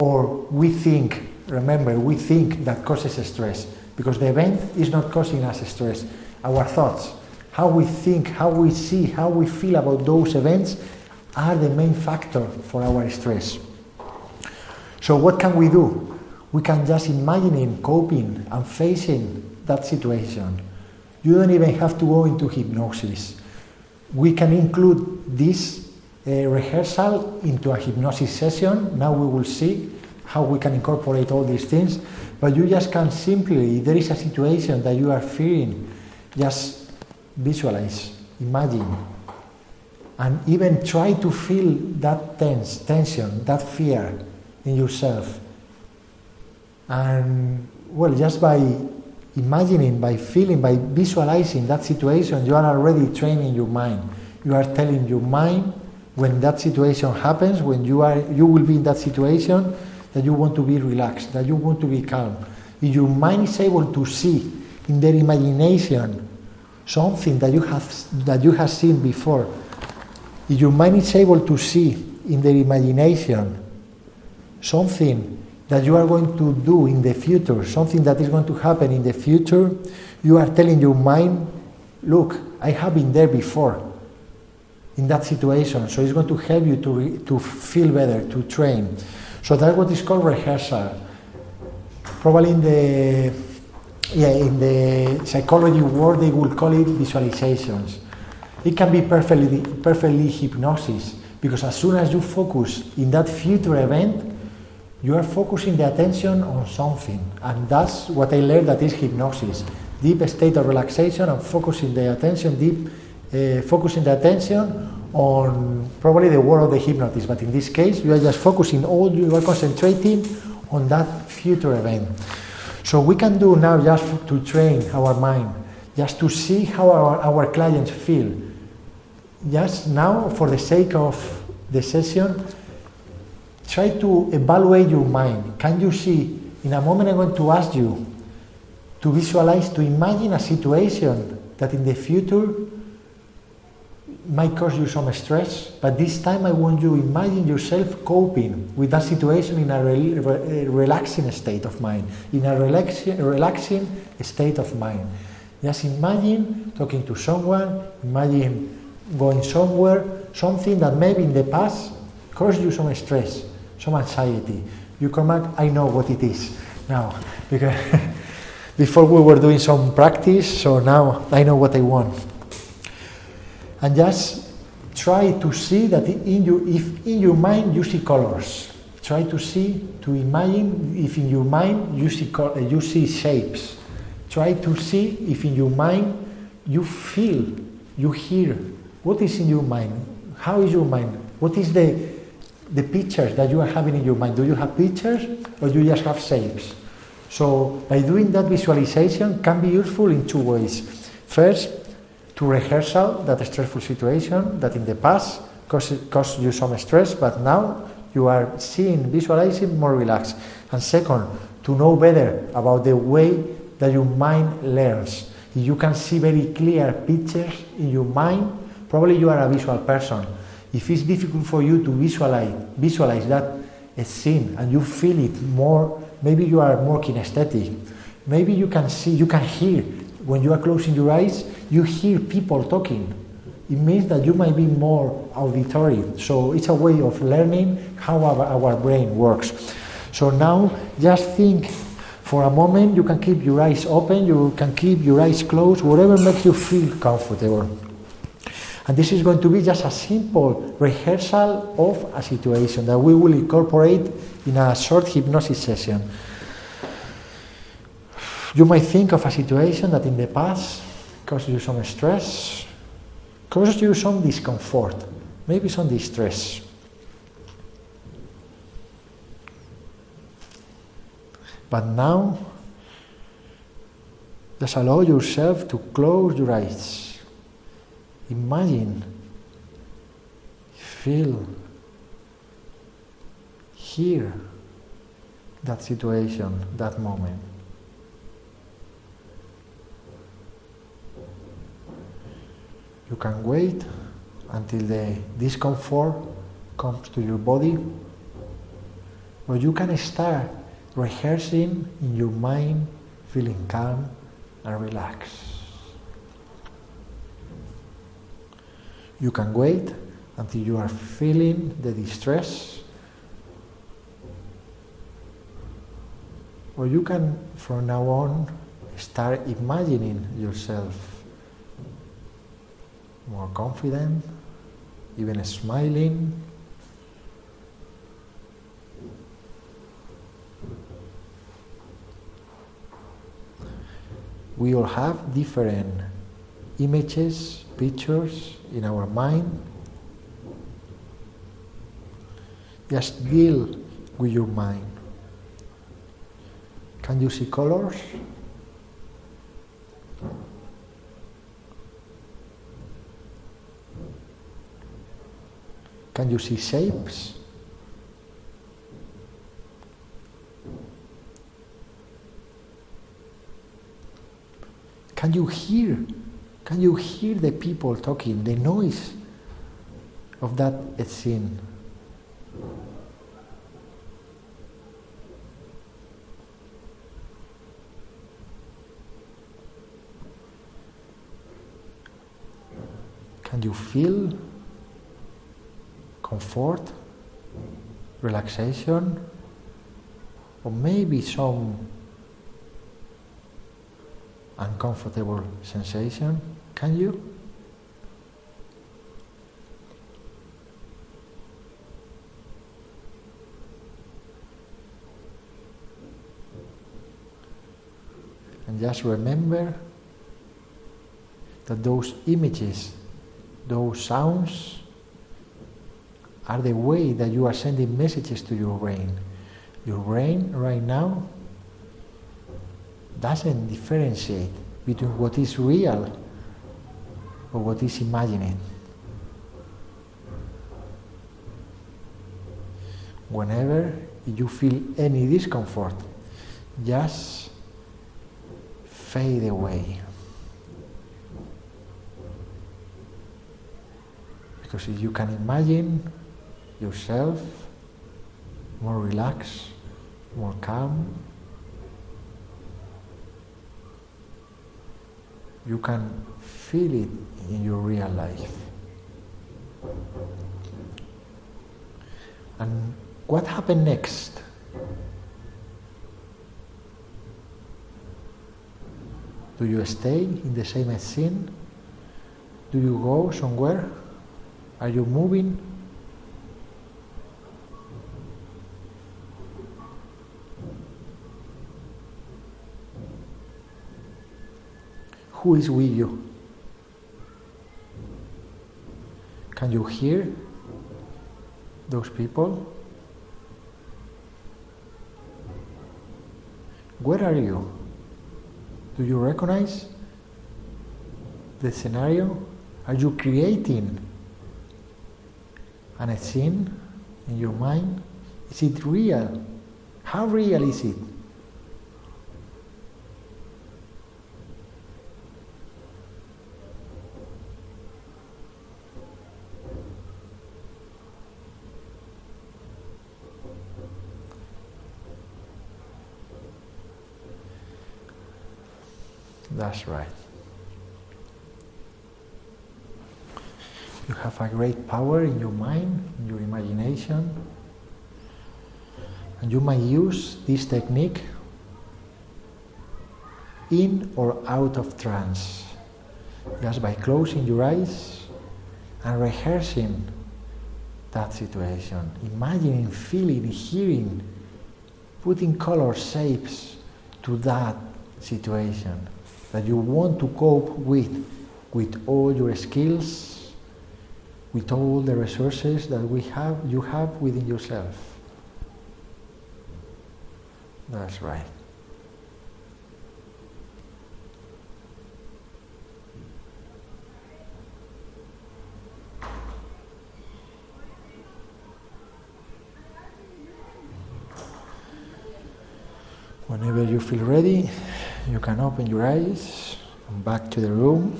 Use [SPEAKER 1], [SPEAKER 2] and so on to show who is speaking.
[SPEAKER 1] or we think, remember, we think that causes stress, because the event is not causing us stress. Our thoughts, how we think, how we see, how we feel about those events are the main factor for our stress. So what can we do? We can just imagine coping and facing that situation. You don't even have to go into hypnosis. We can include this rehearsal into a hypnosis session. Now we will see how we can incorporate all these things, but you just can simply, if there is a situation that you are fearing, just visualize, imagine, and even try to feel that tension, that fear in yourself. And well, just by imagining, by feeling, by visualizing that situation, you are already training your mind. You are telling your mind, when that situation happens, when you will be in that situation, that you want to be relaxed, that you want to be calm. If your mind is able to see in their imagination something that you have seen before, if your mind is able to see in their imagination something that you are going to do in the future, something that is going to happen in the future, you are telling your mind, look, I have been there before in that situation, so it's going to help you to feel better, to train. So that's what is called rehearsal. Probably in the psychology world they will call it visualizations. It can be perfectly hypnosis, because as soon as you focus in that future event, you are focusing the attention on something, and that's what I learned, that is hypnosis. Deep state of relaxation and focusing the attention, focusing the attention on probably the word of the hypnotist, but in this case you are just focusing, you are concentrating on that future event. So we can do now, just to train our mind, just to see how our clients feel. Just now, for the sake of the session, try to evaluate your mind. Can you see, in a moment I'm going to ask you to visualize, to imagine a situation that in the future might cause you some stress, but this time I want you to imagine yourself coping with that situation in a relaxing state of mind, in a relaxing state of mind. Just imagine talking to someone, imagine going somewhere, something that maybe in the past caused you some stress, some anxiety. You come back, I know what it is now, because before we were doing some practice, so now I know what I want. And just try to see that if in your mind you see colors. Try to imagine if in your mind you see shapes. Try to see if in your mind you feel, you hear. What is in your mind? How is your mind? What is the pictures that you are having in your mind? Do you have pictures or do you just have shapes? So by doing that visualization can be useful in two ways. First, to rehearsal that stressful situation that in the past caused you some stress, but now you are visualizing more relaxed. And second, to know better about the way that your mind learns. If you can see very clear pictures in your mind, probably you are a visual person. If it's difficult for you to visualize that scene and you feel it more, maybe you are more kinesthetic. Maybe you can see, you can hear. When you are closing your eyes, you hear people talking. It means that you might be more auditory. So it's a way of learning how our brain works. So now just think for a moment. You can keep your eyes open, you can keep your eyes closed, whatever makes you feel comfortable. And this is going to be just a simple rehearsal of a situation that we will incorporate in a short hypnosis session. You might think of a situation that in the past caused you some stress, caused you some discomfort, maybe some distress. But now, just allow yourself to close your eyes. Imagine, feel, hear that situation, that moment. You can wait until the discomfort comes to your body. Or you can start rehearsing in your mind, feeling calm and relaxed. You can wait until you are feeling the distress, or you can, from now on, start imagining yourself more confident, even smiling. We all have different images, pictures in our mind. Just deal with your mind. Can you see colors? Can you see shapes? Can you hear? Can you hear the people talking, the noise of that scene? Can you feel comfort, relaxation, or maybe some uncomfortable sensation? Can you? And just remember that those images, those sounds, are the way that you are sending messages to your brain. Your brain right now doesn't differentiate between what is real or what is imagined. Whenever you feel any discomfort, just fade away. Because if you can imagine yourself more relaxed, more calm, you can feel it in your real life. And what happened next? Do you stay in the same scene? Do you go somewhere? Are you moving? Who is with you? Can you hear those people? Where are you? Do you recognize the scenario? Are you creating a scene in your mind? Is it real? How real is it? That's right. You have a great power in your mind, in your imagination, and you might use this technique in or out of trance, just by closing your eyes and rehearsing that situation, imagining, feeling, hearing, putting color shapes to that situation that you want to cope with all your skills, with all the resources that you have within yourself. That's right. Whenever you feel ready, you can open your eyes, come back to the room.